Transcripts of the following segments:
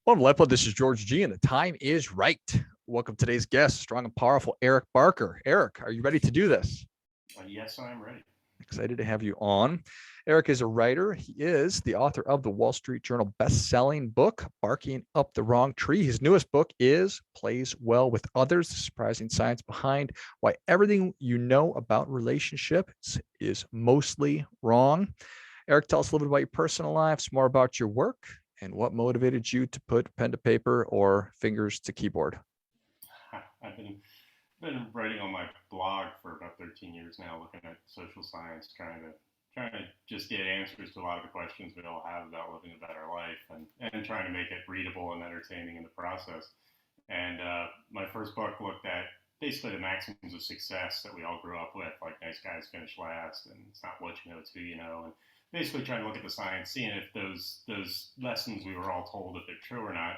Welcome to Lepo. This is George G, and the time is right. Welcome to today's guest, strong and powerful Eric Barker. Eric, are you ready to do this? Yes, I'm ready. Excited to have you on. Eric is a writer. He is the author of the Wall Street Journal best-selling book, Barking Up the Wrong Tree. His newest book is Plays Well with Others, the surprising science behind why everything you know about relationships is mostly wrong. Eric, tell us a little bit about your personal life, some more about your work, and what motivated you to put pen to paper or fingers to keyboard. I've been writing on my blog for about 13 years now, looking at social science, trying to just get answers to a lot of the questions we all have about living a better life, and trying to make it readable and entertaining in the process. And my first book looked at basically the maxims of success that we all grew up with, like nice guys finish last, and it's not what you know, it's who you know, and basically trying to look at the science, seeing if those lessons we were all told if they're true or not,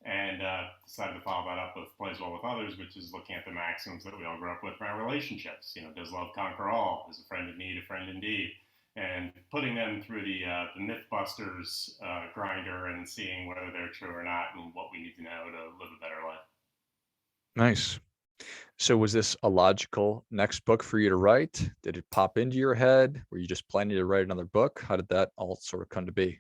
and decided to follow that up with Plays Well with Others, which is looking at the maxims that we all grew up with around relationships. You know, does love conquer all? Is a friend in need a friend indeed? And putting them through the MythBusters grinder and seeing whether they're true or not and what we need to know to live a better life. Nice. So was this a logical next book for you to write? Did it pop into your head? Were you just planning to write another book? How did that all sort of come to be?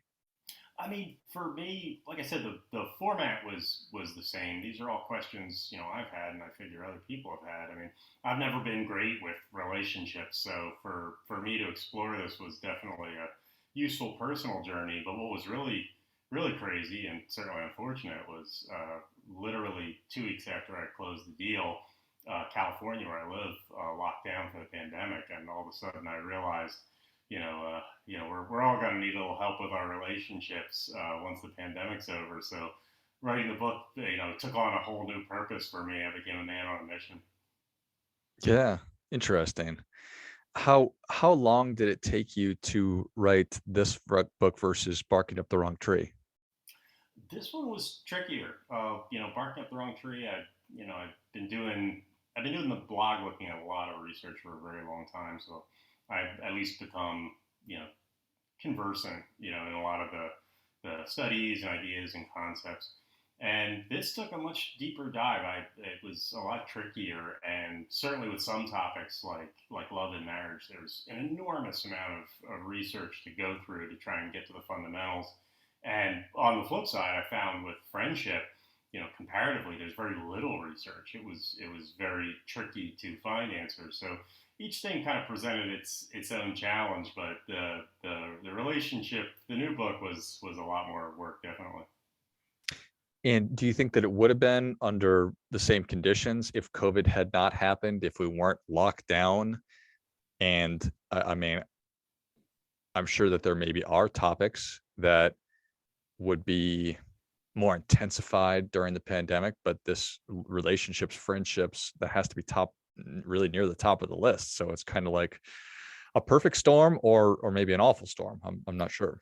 I mean, for me, like I said, the format was the same. These are all questions I've had, and I figure other people have had. I mean, I've never been great with relationships, so for me to explore this was definitely a useful personal journey. But what was really crazy and certainly unfortunate was literally 2 weeks after I closed the deal, California, where I live, locked down for the pandemic, and all of a sudden I realized we're all going to need a little help with our relationships once the pandemic's over. So writing the book, took on a whole new purpose for me. I became a man on a mission. Yeah, interesting. How long did it take you to write this book versus Barking Up the Wrong Tree? This one was trickier. Barking Up the Wrong Tree. I've been doing the blog, looking at a lot of research for a very long time. So I've at least become conversant in a lot of the studies and ideas and concepts. And this took a much deeper dive. It was a lot trickier, and certainly with some topics like love and marriage, there's an enormous amount of research to go through to try and get to the fundamentals. And on the flip side, I found with friendship, comparatively, there's very little research. It was very tricky to find answers. So each thing kind of presented its own challenge, but the relationship, the new book was a lot more work, definitely. And do you think that it would have been under the same conditions if COVID had not happened, if we weren't locked down? And I mean, I'm sure that there maybe are topics that would be more intensified during the pandemic, but this relationships, friendships, that has to be really near the top of the list. So it's kind of like a perfect storm or maybe an awful storm. I'm not sure.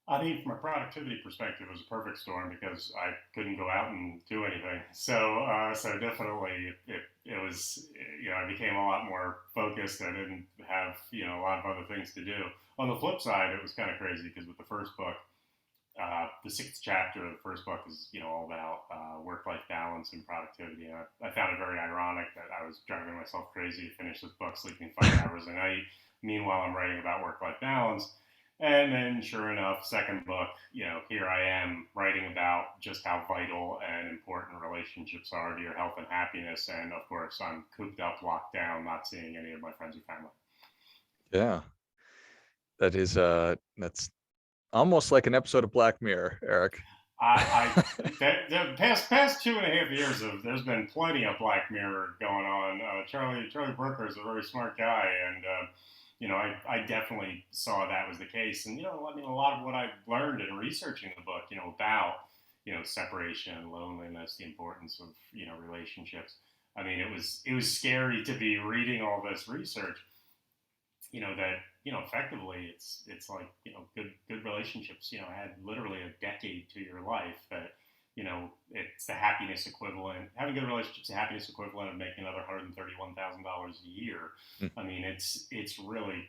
I mean, from a productivity perspective, it was a perfect storm because I couldn't go out and do anything. So definitely, it was. I became a lot more focused. I didn't have a lot of other things to do. On the flip side, it was kind of crazy because with the first book, the sixth chapter of the first book is all about work-life balance and productivity. And I found it very ironic that I was driving myself crazy to finish this book, sleeping 5 hours a night. Meanwhile, I'm writing about work-life balance. And then, sure enough, second book, here I am writing about just how vital and important relationships are to your health and happiness. And of course, I'm cooped up, locked down, not seeing any of my friends or family. Yeah, that's almost like an episode of Black Mirror, Eric. The past 2.5 years there's been plenty of Black Mirror going on. Charlie Brooker is a very smart guy, and I definitely saw that was the case. And I mean, a lot of what I learned in researching the book, about separation, loneliness, the importance of relationships. I mean, it was scary to be reading all this research, that effectively it's like good relationships add literally a decade to your life. That it's the happiness equivalent. Having good relationships, the happiness equivalent of making another $131,000 a year. I mean, it's really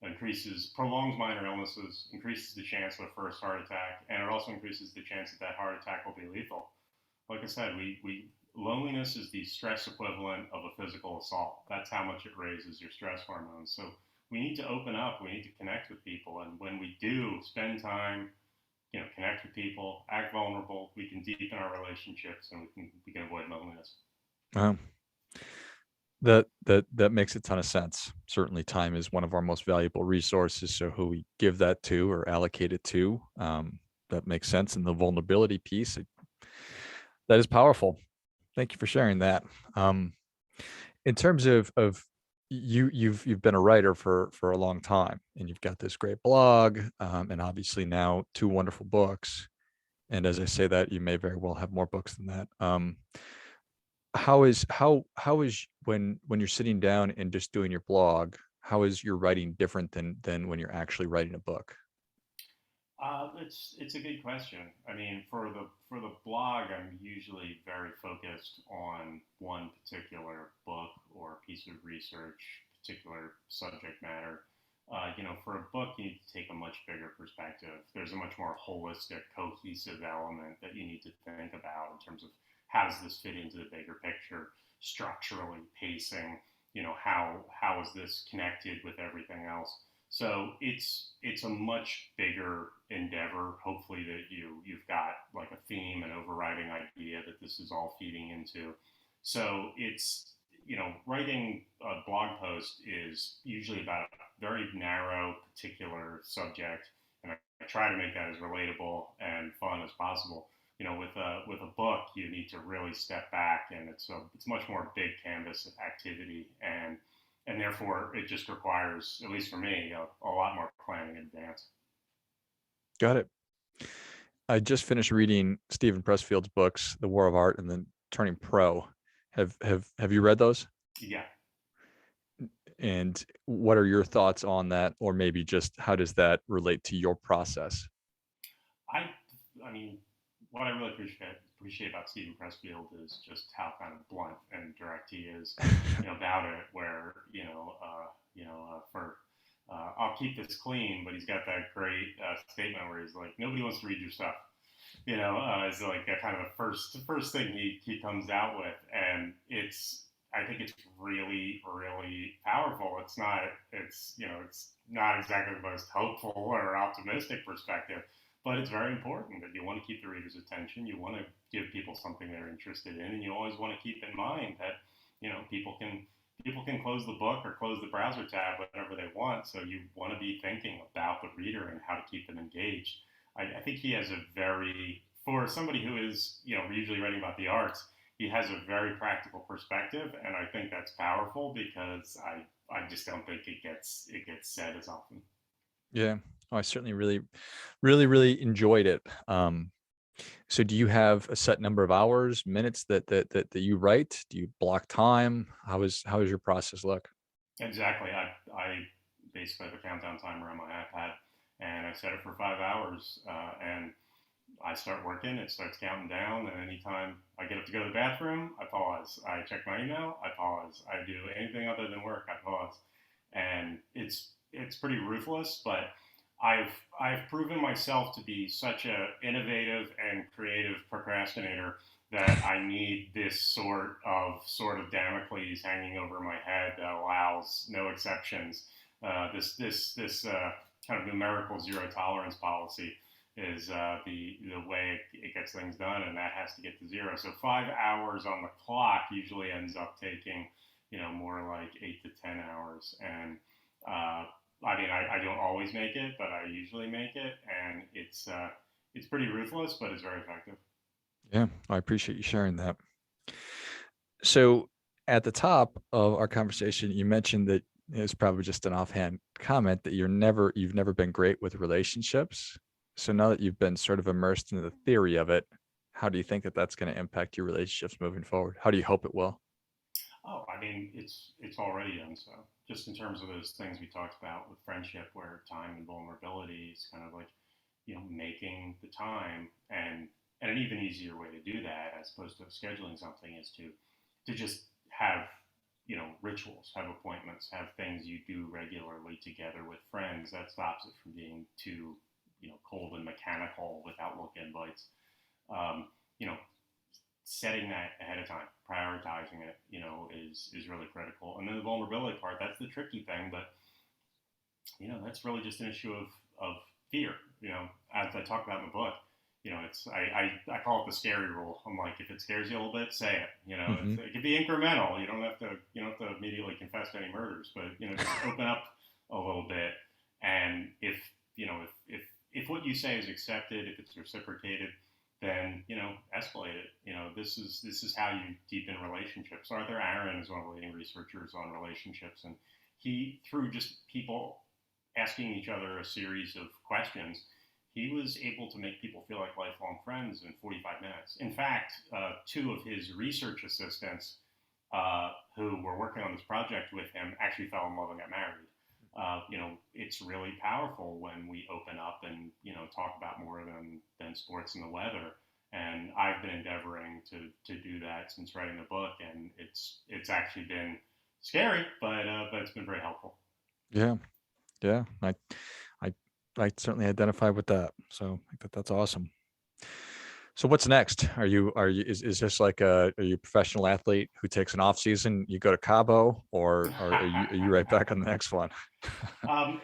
increases, prolongs minor illnesses, increases the chance of a first heart attack, and it also increases the chance that that heart attack will be lethal. Like I said, we loneliness is the stress equivalent of a physical assault. That's how much it raises your stress hormones. So we need to open up. We need to connect with people, and when we do spend time, connect with people, act vulnerable, we can deepen our relationships, and we can avoid loneliness. Um, that makes a ton of sense. Certainly, time is one of our most valuable resources. So, who we give that to or allocate it to, that makes sense. And the vulnerability piece, that is powerful. Thank you for sharing that. Um, in terms of you've been a writer for a long time, and you've got this great blog, and obviously now two wonderful books. And as I say that, you may very well have more books than that. How is when you're sitting down and just doing your blog, how is your writing different than when you're actually writing a book? It's a good question. I mean, for the blog, I'm usually very focused on one particular book or piece of research, particular subject matter. For a book, you need to take a much bigger perspective. There's a much more holistic, cohesive element that you need to think about in terms of how does this fit into the bigger picture, structurally, pacing. How is this connected with everything else? So it's a much bigger endeavor. Hopefully that you've got like a theme, an overriding idea that this is all feeding into. So it's writing a blog post is usually about a very narrow, particular subject, and I try to make that as relatable and fun as possible. With a book, you need to really step back, and it's much more big canvas activity, and therefore it just requires, at least for me, a lot more planning in advance. Got it. I just finished reading Stephen Pressfield's books, The War of Art and then Turning Pro. Have you read those? Yeah, And what are your thoughts on that? Or maybe just how does that relate to your process? I I mean, what I really appreciate about Stephen Pressfield is just how kind of blunt and direct he is, about it. Where for I'll keep this clean, but he's got that great statement where he's like, nobody wants to read your stuff. Is like a kind of the first thing he comes out with, and I think it's really really powerful. It's not exactly the most hopeful or optimistic perspective, but it's very important that you want to keep the reader's attention. You want to give people something they're interested in, and you always want to keep in mind that people can close the book or close the browser tab whenever they want. So you want to be thinking about the reader and how to keep them engaged. I think he has a very, for somebody who is usually writing about the arts, he has a very practical perspective, and I think that's powerful because I just don't think it gets said as often. Yeah. Oh, I certainly really enjoyed it. So do you have a set number of hours, minutes that you write? Do you block time? How is your process look? Exactly. I basically have a countdown timer on my iPad, and I set it for 5 hours, and I start working. It starts counting down, and anytime I get up to go to the bathroom, I pause. I check my email. I pause. I do anything other than work. I pause, and it's pretty ruthless, but I've I've proven myself to be such a innovative and creative procrastinator that I need this sort of Damocles hanging over my head that allows no exceptions. This kind of numerical zero tolerance policy is the way it gets things done, and that has to get to zero. So 5 hours on the clock usually ends up taking more like 8 to 10 hours, and I mean, I don't always make it, but I usually make it, and it's pretty ruthless, but it's very effective. Yeah, I appreciate you sharing that. So at the top of our conversation, you mentioned that it's probably just an offhand comment that you've never been great with relationships. So now that you've been sort of immersed into the theory of it, how do you think that that's going to impact your relationships moving forward? How do you hope it will? Oh, I mean, it's already done so. Just in terms of those things we talked about with friendship, where time and vulnerability is kind of like making the time, and an even easier way to do that, as opposed to scheduling something, is to just have rituals, have appointments, have things you do regularly together with friends. That stops it from being too, cold and mechanical with Outlook invites. Um, you know, setting that ahead of time, prioritizing it, is really critical. And then the vulnerability part, that's the tricky thing, but that's really just an issue of fear. As I talk about in the book, it's I call it the scary rule. I'm like, if it scares you a little bit, say it. Hmm. It can be incremental. You don't have to immediately confess to any murders, but just open up a little bit. And if what you say is accepted, if it's reciprocated, then escalate it. This is how you deepen relationships. Arthur Aaron is one of the leading researchers on relationships, and he, through just people asking each other a series of questions, he was able to make people feel like lifelong friends in 45 minutes. In fact, two of his research assistants who were working on this project with him actually fell in love and got married. It's really powerful when we open up and talk about more than sports and the weather. And I've been endeavoring to do that since writing the book, and it's actually been scary, but it's been very helpful. Yeah. Yeah. I, I certainly identify with that. So I think that's awesome. So what's next? Is this like are you a professional athlete who takes an off season? You go to Cabo, or are you right back on the next one?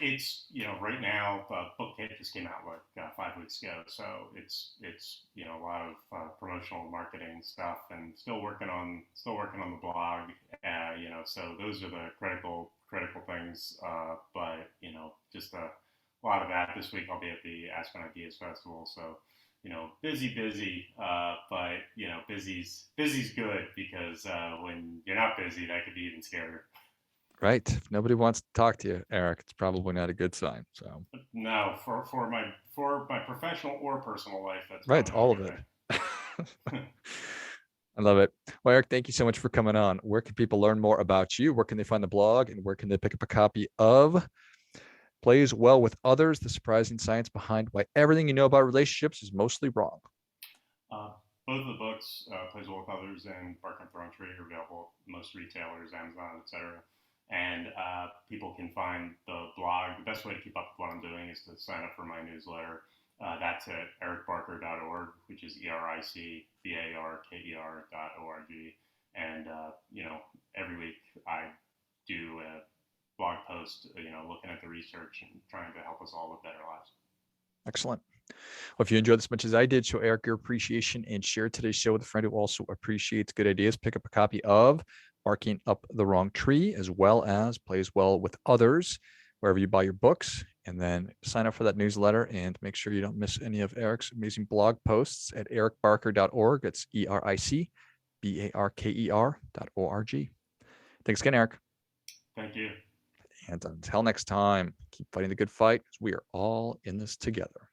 It's right now, book kit just came out like 5 weeks ago, so it's a lot of promotional marketing stuff, and still working on the blog. So those are the critical things. But just a lot of that this week. I'll be at the Aspen Ideas Festival, so busy. But busy's good, because when you're not busy, that could be even scarier. Right. If nobody wants to talk to you, Eric, it's probably not a good sign. So No, for my professional or personal life, that's right, probably not all a of good it. thing. I love it. Well, Eric, thank you so much for coming on. Where can people learn more about you? Where can they find the blog, and where can they pick up a copy of Plays Well with Others, the surprising science behind why everything you know about relationships is mostly wrong? Uh, Both of the books, Plays Well with Others and Bark Up the Wrong Tree, are available at most retailers, Amazon, etc. And people can find the blog. The best way to keep up with what I'm doing is to sign up for my newsletter. That's at ericbarker.org, which is ERICBARKER.org. And every week I do a blog post, looking at the research and trying to help us all live better lives. Excellent. Well, if you enjoyed this as much as I did, show Eric your appreciation and share today's show with a friend who also appreciates good ideas. Pick up a copy of Barking Up the Wrong Tree, as well as Plays Well with Others, wherever you buy your books. And then sign up for that newsletter and make sure you don't miss any of Eric's amazing blog posts at ericbarker.org. It's ERICBARKER.org. Thanks again, Eric. Thank you. And until next time, keep fighting the good fight, because we are all in this together.